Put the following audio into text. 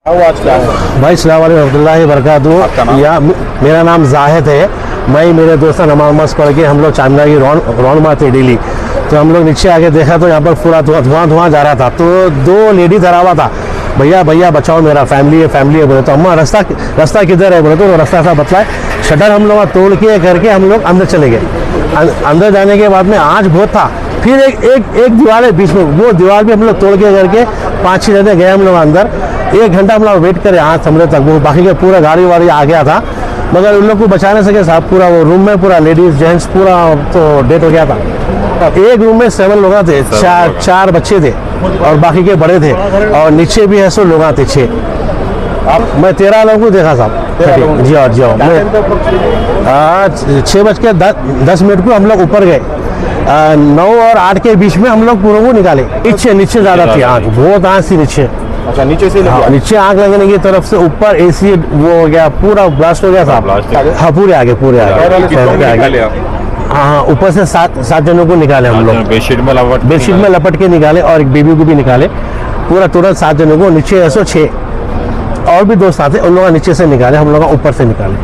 आज क्या है भाई सलाम रहमतुल्लाहि बरकातहू। या मेरा नाम जाहिद है। मैं मेरे दोस्त नमाज पढ़ के हम लोग चांदना की रौन मारते डेली। तो हम लोग नीचे आके देखा तो यहाँ पर पूरा धुआं जा रहा था। तो दो लेडी धरा हुआ था, भैया भैया बचाओ, मेरा फैमिली है बोले। तो अम्मा रास्ता किधर है बोले। तो रास्ता सा बतलाए। शटर हम लोग तोड़ के करके हम लोग अंदर चले गए। अंदर जाने के बाद में आँच बहुत था। फिर एक दीवार है बीच में, वो दीवार भी हम लोग तोड़ के करके 5-6 जने गए हम लोग अंदर। 1 घंटा हम लोग वेट करे आँच थमने तक। वो बाकी का पूरा गाड़ी वाड़ी आ गया था, मगर उन लोग को बचा नहीं सके साहब। पूरा वो रूम में पूरा लेडीज जेंट्स पूरा तो डेथ हो गया था। एक रूम में 7 लोग थे, 4 बच्चे थे और बाकी के बड़े थे, और नीचे भी है 100 लोग थे 6। मैं 13 लोगों को देखा साहब। जी हाँ मैं 6:10 को हम लोग ऊपर गए। 9 और 8 के बीच में हम लोग पूरे को निकाले। नीचे ज़्यादा थी आग, बहुत आग थी नीचे। अच्छा, नीचे से हाँ, नीचे आग लगने की तरफ से ऊपर एसी वो हो गया, पूरा ब्लास्ट हो गया साहब। हाँ पूरे आगे हाँ, ऊपर से 7 जनों को निकाले हम लोग। बेडशीट में लपट के निकाले, और एक बेबी को भी निकाले। पूरा तुरंत 7 जनों को नीचे 6 और भी दोस्त आते, उन लोगों नीचे से निकाले, हम लोग ऊपर से निकाले।